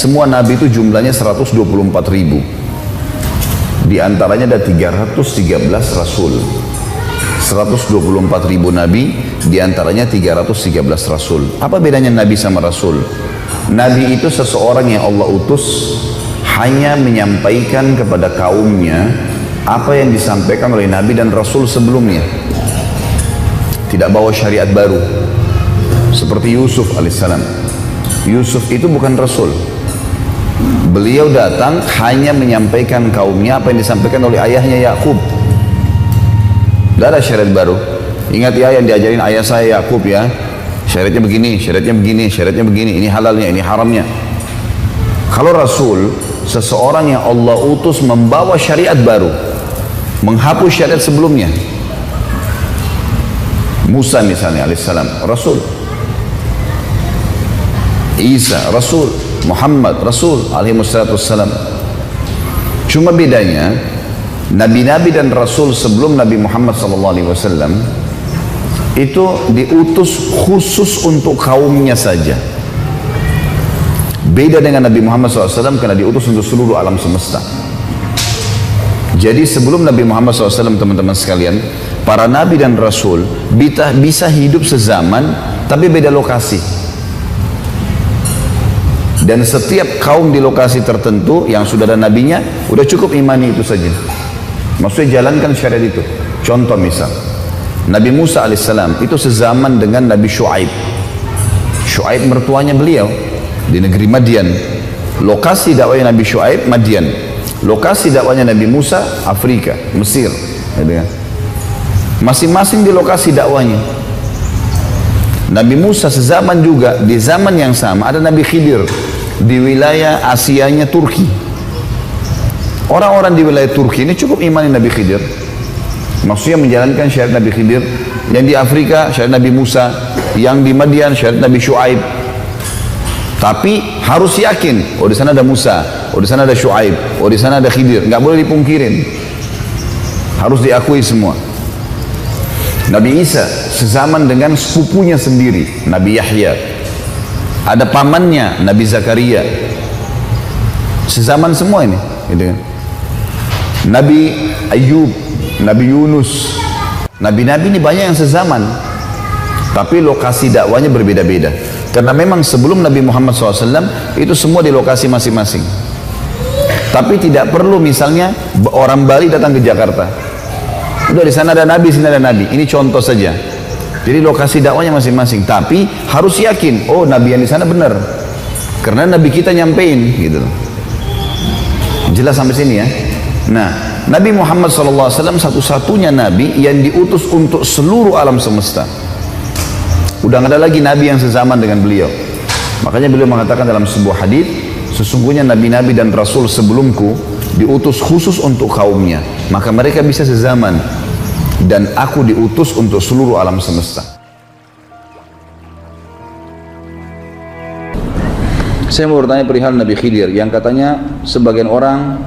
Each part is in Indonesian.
semua nabi itu jumlahnya 124.000. Di antaranya ada 313 rasul. 124.000 nabi, di antaranya 313 rasul. Apa bedanya nabi sama rasul? Nabi itu seseorang yang Allah utus hanya menyampaikan kepada kaumnya apa yang disampaikan oleh nabi dan rasul sebelumnya. Tidak bawa syariat baru. Seperti Yusuf alaihissalam. Yusuf itu bukan rasul. Beliau datang hanya menyampaikan kaumnya apa yang disampaikan oleh ayahnya Yakub. Tidak ada syariat baru. Ingat ya yang diajarin ayah saya Yakub ya. Syariatnya begini, syariatnya begini, syariatnya begini. Ini halalnya, ini haramnya. Kalau Rasul, seseorang yang Allah utus membawa syariat baru, menghapus syariat sebelumnya. Musa misalnya alaihissalam, Rasul. Isa, Rasul. Muhammad, Rasul alaihi wassalam. Cuma bedanya, nabi-nabi dan rasul sebelum Nabi Muhammad SAW itu diutus khusus untuk kaumnya saja. Beda dengan Nabi Muhammad SAW karena diutus untuk seluruh alam semesta. Jadi sebelum Nabi Muhammad SAW, teman-teman sekalian, para nabi dan rasul bisa hidup sezaman tapi beda lokasi. Dan setiap kaum di lokasi tertentu yang sudah ada nabinya, udah cukup imani itu saja. Maksudnya jalankan syariat itu. Contoh misal, Nabi Musa alaihissalam itu sezaman dengan Nabi Shu'aib. Shu'aib mertuanya beliau di negeri Madian. Lokasi dakwahnya Nabi Shu'aib Madian. Lokasi dakwahnya Nabi Musa Afrika, Mesir. Masing-masing di lokasi dakwahnya. Nabi Musa sezaman juga, di zaman yang sama ada Nabi Khidir di wilayah Asianya Turki. Orang-orang di wilayah Turki ini cukup imani Nabi Khidir. Maksudnya menjalankan syariat Nabi Khidir. Yang di Afrika syariat Nabi Musa, yang di Madian syariat Nabi Shu'aib. Tapi harus yakin, oh di sana ada Musa, oh di sana ada Shu'aib, oh di sana ada Khidir. Nggak boleh dipungkirin. Harus diakui semua. Nabi Isa sezaman dengan sepupunya sendiri, Nabi Yahya. Ada pamannya, Nabi Zakaria. Sezaman semua ini, gitu kan. Nabi Ayub, Nabi Yunus. Nabi-nabi ini banyak yang sezaman, tapi lokasi dakwanya berbeda-beda. Karena memang sebelum Nabi Muhammad SAW itu semua di lokasi masing-masing. Tapi tidak perlu misalnya orang Bali datang ke Jakarta. Udah di sana ada nabi, sini ada nabi. Ini contoh saja. Jadi lokasi dakwanya masing-masing. Tapi harus yakin, oh nabi yang di sana benar. Karena nabi kita nyampein, gitu. Jelas sampai sini ya. Nah, Nabi Muhammad SAW satu-satunya nabi yang diutus untuk seluruh alam semesta. Udah nggak ada lagi nabi yang sezaman dengan beliau. Makanya beliau mengatakan dalam sebuah hadis, sesungguhnya nabi-nabi dan rasul sebelumku diutus khusus untuk kaumnya, maka mereka bisa sezaman, dan aku diutus untuk seluruh alam semesta. Saya mau bertanya perihal Nabi Khidir yang katanya sebagian orang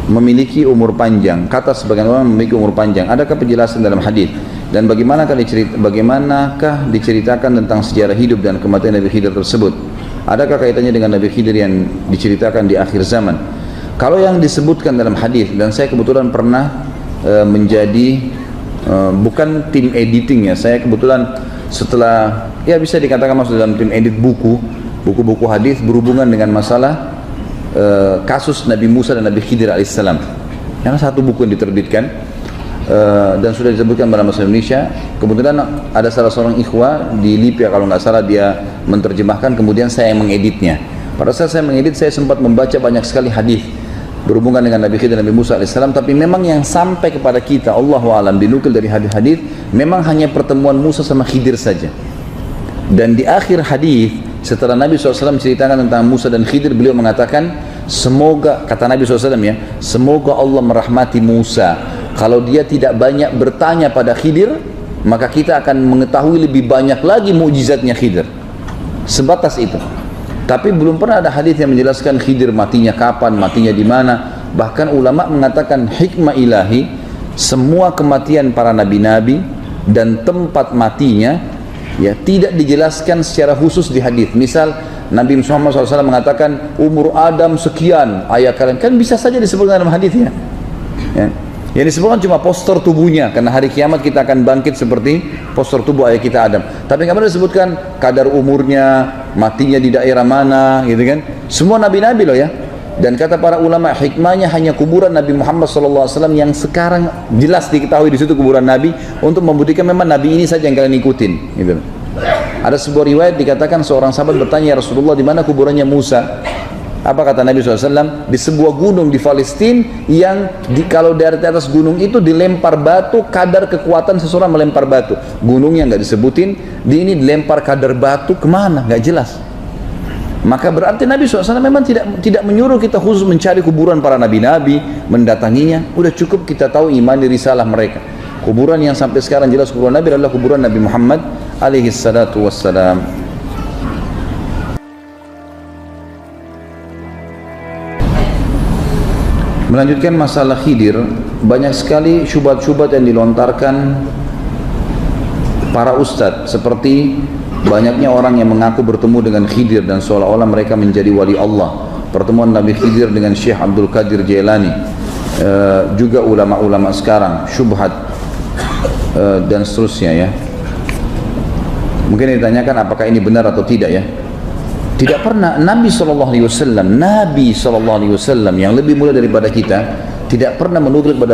memiliki umur panjang. Kata sebagian orang memiliki umur panjang. Adakah penjelasan dalam hadis? Dan bagaimanakah diceritakan tentang sejarah hidup dan kematian Nabi Khidir tersebut? Adakah kaitannya dengan Nabi Khidir yang diceritakan di akhir zaman? Kalau yang disebutkan dalam hadis, dan saya kebetulan pernah menjadi bukan tim editing ya, saya kebetulan setelah ya bisa dikatakan masuk dalam tim edit buku-buku hadis berhubungan dengan masalah kasus Nabi Musa dan Nabi Khidir alaihissalam. Yang satu buku yang diterbitkan dan sudah disebutkan dalam bahasa Indonesia. Kebetulan ada salah seorang ikhwah di Libya kalau nggak salah, dia menerjemahkan, kemudian saya yang mengeditnya. Pada saat saya mengedit, saya sempat membaca banyak sekali hadis berhubungan dengan Nabi Khidir dan Nabi Musa alaihissalam, tapi memang yang sampai kepada kita, Allahu a'lam, dinukil dari hadis-hadis memang hanya pertemuan Musa sama Khidir saja. Dan di akhir hadis setelah Nabi SAW menceritakan tentang Musa dan Khidir, beliau mengatakan, semoga, kata Nabi SAW ya, semoga Allah merahmati Musa. Kalau dia tidak banyak bertanya pada Khidir, maka kita akan mengetahui lebih banyak lagi mukjizatnya Khidir. Sebatas itu. Tapi belum pernah ada hadis yang menjelaskan Khidir matinya kapan, matinya di mana. Bahkan ulama mengatakan hikmah ilahi, semua kematian para nabi-nabi dan tempat matinya ya tidak dijelaskan secara khusus di hadis. Misal Nabi Muhammad SAW mengatakan umur Adam sekian, ayah kalian kan bisa saja disebutkan dalam hadisnya. Ya. Yang disebutkan cuma postur tubuhnya, karena hari kiamat kita akan bangkit seperti postur tubuh ayah kita Adam. Tapi nggak pernah disebutkan kadar umurnya, matinya di daerah mana, gitu kan? Semua nabi-nabi loh ya. Dan kata para ulama, hikmahnya hanya kuburan Nabi Muhammad SAW yang sekarang jelas diketahui di situ kuburan Nabi, untuk membuktikan memang Nabi ini saja yang kalian ikutin. Gitu. Ada sebuah riwayat dikatakan seorang sahabat bertanya, ya Rasulullah, di mana kuburannya Musa? Apa kata Nabi SAW? Di sebuah gunung di Palestina yang kalau dari atas gunung itu dilempar batu, kadar kekuatan seseorang melempar batu. Gunung yang nggak disebutin, di ini dilempar kadar batu kemana? Nggak jelas. Maka berarti Nabi SAW memang tidak menyuruh kita khusus mencari kuburan para nabi-nabi, mendatanginya. Udah cukup kita tahu iman di risalah mereka. Kuburan yang sampai sekarang jelas kuburan Nabi adalah kuburan Nabi Muhammad alaihi salatu wassalam. Melanjutkan masalah Khidir, banyak sekali syubhat-syubhat yang dilontarkan para ustadz, seperti banyaknya orang yang mengaku bertemu dengan Khidir dan seolah-olah mereka menjadi wali Allah. Pertemuan Nabi Khidir dengan Syekh Abdul Qadir Jailani, juga ulama-ulama sekarang, syubhat dan seterusnya ya. Mungkin ditanyakan apakah ini benar atau tidak ya. Tidak pernah Nabi SAW yang lebih mulia daripada kita tidak pernah menukil pada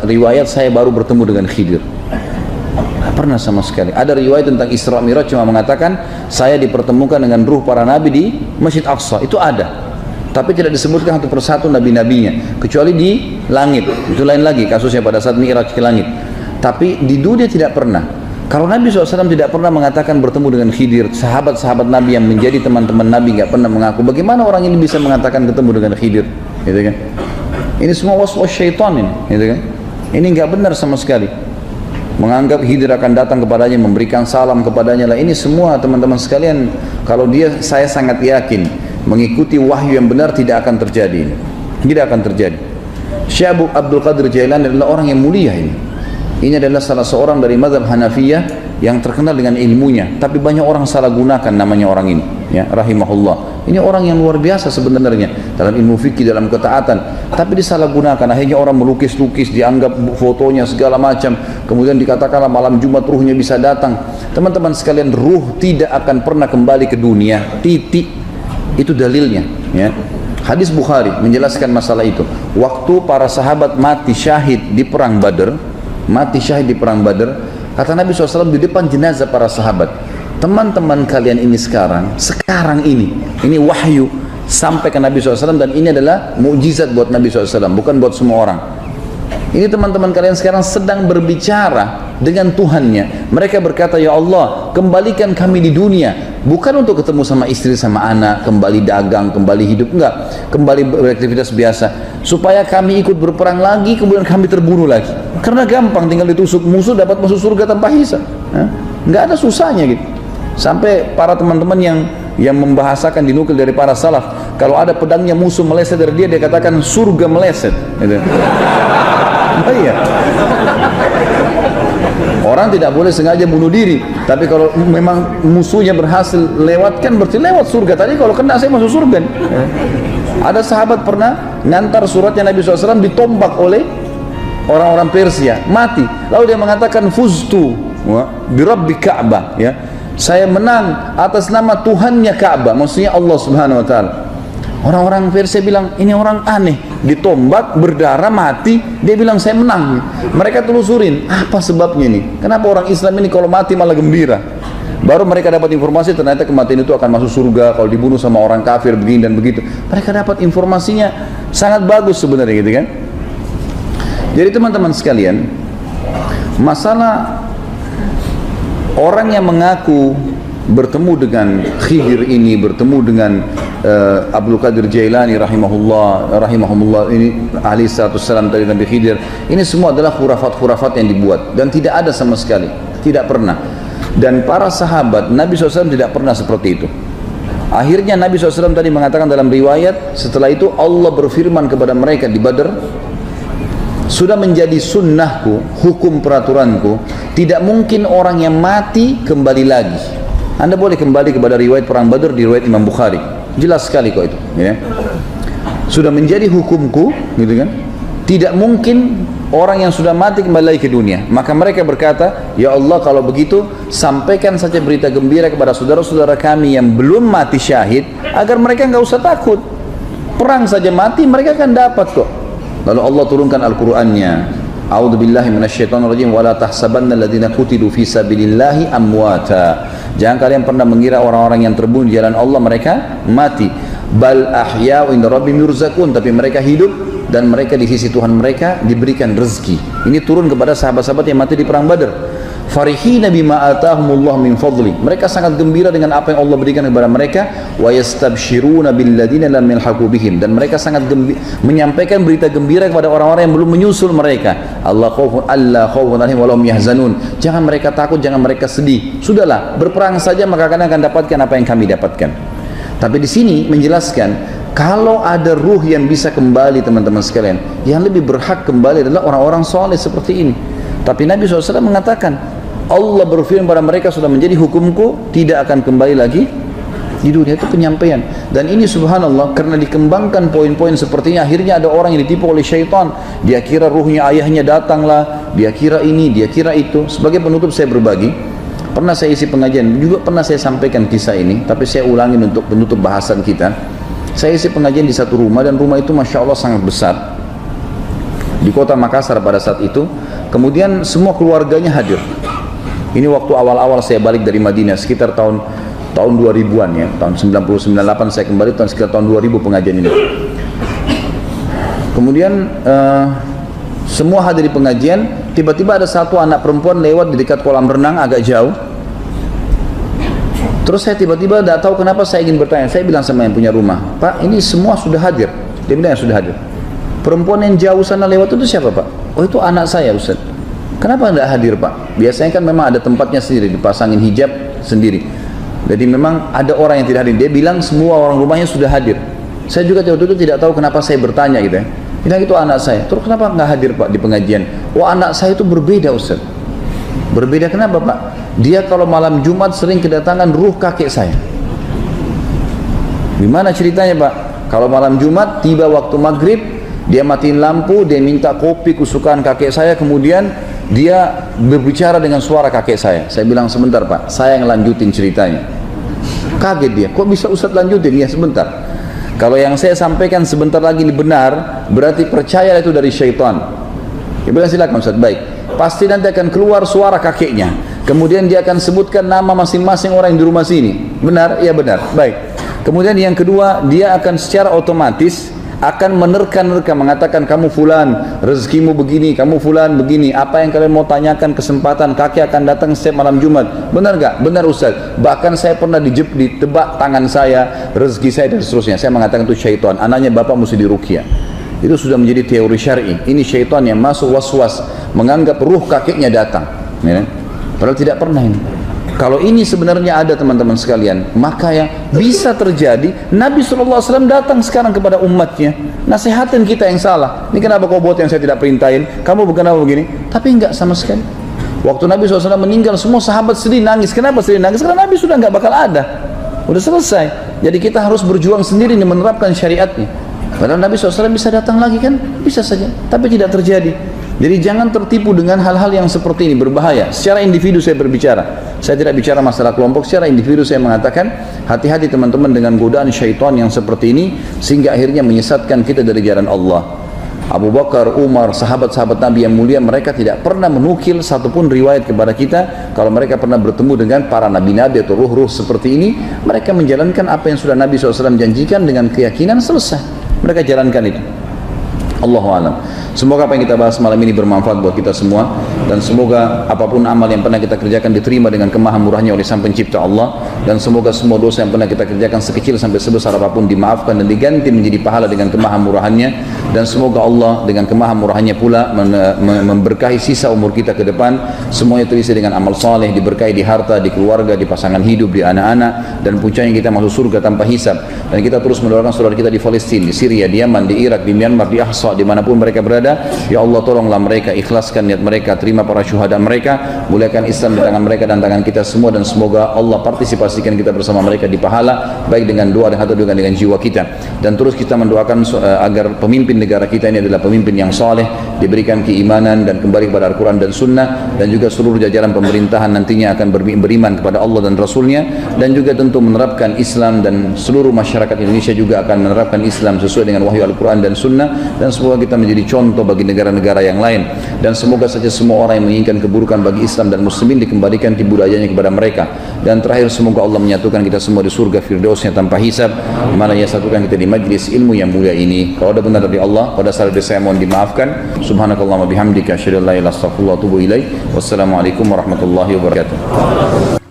riwayat saya baru bertemu dengan Khidir. Tidak pernah sama sekali. Ada riwayat tentang Isra Mi'raj cuma mengatakan saya dipertemukan dengan ruh para nabi di Masjid Aqsa. Itu ada. Tapi tidak disebutkan satu persatu nabi-nabinya, kecuali di langit. Itu lain lagi kasusnya pada saat Mi'raj ke langit. Tapi di dunia tidak pernah. Kalau Nabi SAW tidak pernah mengatakan bertemu dengan Khidir, sahabat-sahabat Nabi yang menjadi teman-teman Nabi nggak pernah mengaku, bagaimana orang ini bisa mengatakan ketemu dengan Khidir? Gitu kan? Ini semua was-was syaitan ini, gitu kan? Ini nggak benar sama sekali. Menganggap Khidir akan datang kepadanya, memberikan salam kepadanya lah. Ini semua teman-teman sekalian, kalau dia, saya sangat yakin mengikuti wahyu yang benar tidak akan terjadi. Tidak akan terjadi. Syekh Abdul Qadir Jailani adalah orang yang mulia ini. Ini adalah salah seorang dari mazhab Hanafiyah yang terkenal dengan ilmunya, tapi banyak orang salah gunakan namanya orang ini, ya, rahimahullah. Ini orang yang luar biasa sebenarnya dalam ilmu fikih, dalam ketaatan, tapi disalahgunakan. Akhirnya orang melukis-lukis, dianggap fotonya segala macam, kemudian dikatakanlah malam Jumat ruhnya bisa datang. Teman-teman sekalian, ruh tidak akan pernah kembali ke dunia, titik. Itu dalilnya, ya. Hadis Bukhari menjelaskan masalah itu. Waktu para sahabat mati syahid di perang Badar, kata Nabi SAW di depan jenazah para sahabat, teman-teman kalian ini sekarang ini wahyu sampai ke Nabi SAW, dan ini adalah mukjizat buat Nabi SAW, bukan buat semua orang. Ini teman-teman kalian sekarang sedang berbicara dengan Tuhannya. Mereka berkata, ya Allah, kembalikan kami di dunia, bukan untuk ketemu sama istri sama anak, kembali dagang, kembali hidup, enggak, kembali beraktivitas biasa, supaya kami ikut berperang lagi, kemudian kami terbunuh lagi. Karena gampang, tinggal ditusuk musuh dapat masuk surga tanpa hisab, enggak ada susahnya gitu. Sampai para teman-teman yang membahasakan dinukil dari para salaf, kalau ada pedangnya musuh meleset dari dia katakan surga meleset gitu. Oh iya. Orang tidak boleh sengaja bunuh diri, tapi kalau memang musuhnya berhasil lewatkan, berarti lewat surga. Tadi kalau kena saya masuk surga. Ada sahabat pernah ngantar suratnya Nabi SAW ditombak oleh orang-orang Persia, mati. Lalu dia mengatakan fuztu bi rabbi Ka'bah, ya. Saya menang atas nama Tuhannya Ka'bah, maksudnya Allah Subhanahu wa taala. Orang-orang Persia bilang, ini orang aneh, ditombak, berdarah, mati, dia bilang saya menang. Mereka telusurin, apa sebabnya nih? Kenapa orang Islam ini kalau mati malah gembira? Baru mereka dapat informasi, ternyata kematian itu akan masuk surga kalau dibunuh sama orang kafir begini dan begitu. Mereka dapat informasinya sangat bagus sebenarnya, gitu kan? Jadi teman-teman sekalian, masalah orang yang mengaku bertemu dengan Khidir ini, bertemu dengan Abdul Qadir Jailani rahimahullah ini ahli 100 salam dari Nabi Khidir, ini semua adalah khurafat-khurafat yang dibuat dan tidak ada sama sekali, tidak pernah. Dan para sahabat Nabi SAW tidak pernah seperti itu. Akhirnya Nabi SAW tadi mengatakan dalam riwayat, setelah itu Allah berfirman kepada mereka di Badar, sudah menjadi sunnahku, hukum peraturanku, tidak mungkin orang yang mati kembali lagi. Anda boleh kembali kepada riwayat perang Badar di riwayat Imam Bukhari. Jelas sekali kok itu, ya. Sudah menjadi hukumku, gitu kan? Tidak mungkin orang yang sudah mati kembali lagi ke dunia. Maka mereka berkata, ya Allah kalau begitu sampaikan saja berita gembira kepada saudara-saudara kami yang belum mati syahid, agar mereka nggak usah takut. Perang saja mati mereka akan dapat kok. Lalu Allah turunkan Al-Qur'annya. A'udzu billahi minasyaitonir rajim wa la tahsabanna alladziina qutilu fi sabilillahi amwata. Jangan kalian pernah mengira orang-orang yang terbunuh di jalan Allah mereka mati. Bal ahya'u inda rabbihim yurzaqun, tapi mereka hidup dan mereka di sisi Tuhan mereka diberikan rezeki. Ini turun kepada sahabat-sahabat yang mati di perang Badar. Farihina bima atahumullah min fadli. Mereka sangat gembira dengan apa yang Allah berikan kepada mereka. Wa yastabshiruna billadzina lam yalhaqu bihim, dan mereka sangat menyampaikan berita gembira kepada orang-orang yang belum menyusul mereka. Allah khaufun alaihim wa lahum yahzanun. Jangan mereka takut, jangan mereka sedih. Sudahlah, berperang saja maka kalian akan dapatkan apa yang kami dapatkan. Tapi di sini menjelaskan, kalau ada ruh yang bisa kembali teman-teman sekalian, yang lebih berhak kembali adalah orang-orang soleh seperti ini. Tapi Nabi SAW mengatakan, Allah berfirman pada mereka sudah menjadi hukumku, tidak akan kembali lagi di dunia. Itu penyampaian. Dan ini subhanallah, karena dikembangkan poin-poin seperti ini, akhirnya ada orang yang ditipu oleh syaitan. Dia kira ruhnya ayahnya datanglah, dia kira ini, dia kira itu. Sebagai penutup saya berbagi. Pernah saya isi pengajian, juga pernah saya sampaikan kisah ini, tapi saya ulangi untuk penutup bahasan kita. Saya isi pengajian di satu rumah, dan rumah itu Masya Allah sangat besar di kota Makassar pada saat itu. Kemudian semua keluarganya hadir. Ini waktu awal-awal saya balik dari Madinah, sekitar tahun 2000-an ya, tahun 90-98 saya kembali, sekitar tahun 2000 pengajian ini. Kemudian semua hadir di pengajian. Tiba-tiba ada satu anak perempuan lewat di dekat kolam renang agak jauh. Terus saya tiba-tiba tidak tahu kenapa saya ingin bertanya. Saya bilang sama yang punya rumah, Pak, ini semua sudah hadir. Dia bilang sudah hadir. Perempuan yang jauh sana lewat itu siapa, Pak? Oh, itu anak saya, Ustaz. Kenapa tidak hadir, Pak? Biasanya kan memang ada tempatnya sendiri, dipasangin hijab sendiri. Jadi memang ada orang yang tidak hadir. Dia bilang semua orang rumahnya sudah hadir. Saya juga waktu itu tidak tahu kenapa saya bertanya gitu ya. Bilang itu anak saya. Terus kenapa nggak hadir, Pak, di pengajian? Wah, anak saya itu berbeda, Ustaz. Berbeda kenapa, Pak? Dia kalau malam Jumat sering kedatangan ruh kakek saya. Gimana ceritanya, Pak? Kalau malam Jumat tiba waktu maghrib, dia matiin lampu, dia minta kopi kesukaan kakek saya, kemudian dia berbicara dengan suara kakek saya. Saya bilang sebentar, Pak, saya yang lanjutin ceritanya. Kaget dia, kok bisa Ustaz lanjutin? Ya sebentar. Kalau yang saya sampaikan sebentar lagi ini benar, berarti percaya itu dari syaitan. Dia bilang silakan Ustaz, baik. Pasti nanti akan keluar suara kakeknya. Kemudian dia akan sebutkan nama masing-masing orang yang di rumah sini. Benar? Iya benar. Baik. Kemudian yang kedua, dia akan secara otomatis akan menerka-nerka, mengatakan kamu fulan, rezekimu begini, kamu fulan begini, apa yang kalian mau tanyakan kesempatan, kakek akan datang setiap malam Jumat. Benar gak? Benar Ustaz. Bahkan saya pernah ditebak tangan saya, rezeki saya dan seterusnya. Saya mengatakan itu syaitan, anaknya bapak mesti diruqyah. Itu sudah menjadi teori syar'i. Ini syaitan yang masuk was-was, menganggap ruh kakeknya datang, ya. Padahal tidak pernah ini. Kalau ini sebenarnya ada teman-teman sekalian, maka yang bisa terjadi, Nabi SAW datang sekarang kepada umatnya, nasihatin kita yang salah. Ini kenapa kau buat yang saya tidak perintahin? Kamu kenapa begini? Tapi enggak sama sekali. Waktu Nabi SAW meninggal, semua sahabat sedih nangis. Kenapa sedih nangis? Karena Nabi sudah enggak bakal ada. Udah selesai. Jadi kita harus berjuang sendiri nih menerapkan syariatnya. Padahal Nabi SAW bisa datang lagi kan? Bisa saja. Tapi tidak terjadi. Jadi jangan tertipu dengan hal-hal yang seperti ini, berbahaya. Secara individu saya berbicara. Saya tidak bicara masalah kelompok, secara individu saya mengatakan hati-hati teman-teman dengan godaan syaitan yang seperti ini, sehingga akhirnya menyesatkan kita dari jalan Allah. Abu Bakar, Umar, sahabat-sahabat Nabi yang mulia, mereka tidak pernah menukil satupun riwayat kepada kita kalau mereka pernah bertemu dengan para nabi-nabi atau ruh-ruh seperti ini. Mereka menjalankan apa yang sudah Nabi SAW janjikan dengan keyakinan, selesai. Mereka jalankan itu. Allahu a'lam. Semoga apa yang kita bahas malam ini bermanfaat buat kita semua, dan semoga apapun amal yang pernah kita kerjakan diterima dengan kemahamurahnya oleh Sang Pencipta Allah, dan semoga semua dosa yang pernah kita kerjakan sekecil sampai sebesar apapun dimaafkan dan diganti menjadi pahala dengan kemahamurahannya, dan semoga Allah dengan kemahamurahannya pula memberkahi sisa umur kita ke depan, semuanya terisi dengan amal saleh, diberkahi di harta, di keluarga, di pasangan hidup, di anak-anak, dan puncaknya kita masuk surga tanpa hisab. Dan kita terus mendoakan saudara kita di Palestina, di Syria, di Yaman, di Irak, di Myanmar, di Ahsa, Basra dimanapun mereka berada. Ya Allah, tolonglah mereka, ikhlaskan niat mereka, terima para syuhada mereka, muliakan Islam di tangan mereka dan tangan kita semua, dan semoga Allah partisipasikan kita bersama mereka di pahala, baik dengan doa dan atau dengan jiwa kita. Dan terus kita mendoakan agar pemimpin negara kita ini adalah pemimpin yang saleh, diberikan keimanan dan kembali kepada Al-Quran dan Sunnah, dan juga seluruh jajaran pemerintahan nantinya akan beriman kepada Allah dan Rasulnya, dan juga tentu menerapkan Islam, dan seluruh masyarakat Indonesia juga akan menerapkan Islam sesuai dengan wahyu Al-Quran dan Sunnah, dan semoga kita menjadi contoh bagi negara-negara yang lain, dan semoga saja semua orang yang menginginkan keburukan bagi Islam dan Muslimin dikembalikan di budayanya kepada mereka. Dan terakhir, semoga Allah menyatukan kita semua di surga Firdausnya tanpa hisab, di mana Ia satukan kita di majlis ilmu yang mulia ini. Kalau ada benar dari Allah, pada saat itu saya mohon dimaafkan. Subhanakallahumma bihamdika asyhadu an la ilaha illa anta astaghfiruka wa atubu ilaik. Wassalamualaikum warahmatullahi wabarakatuh.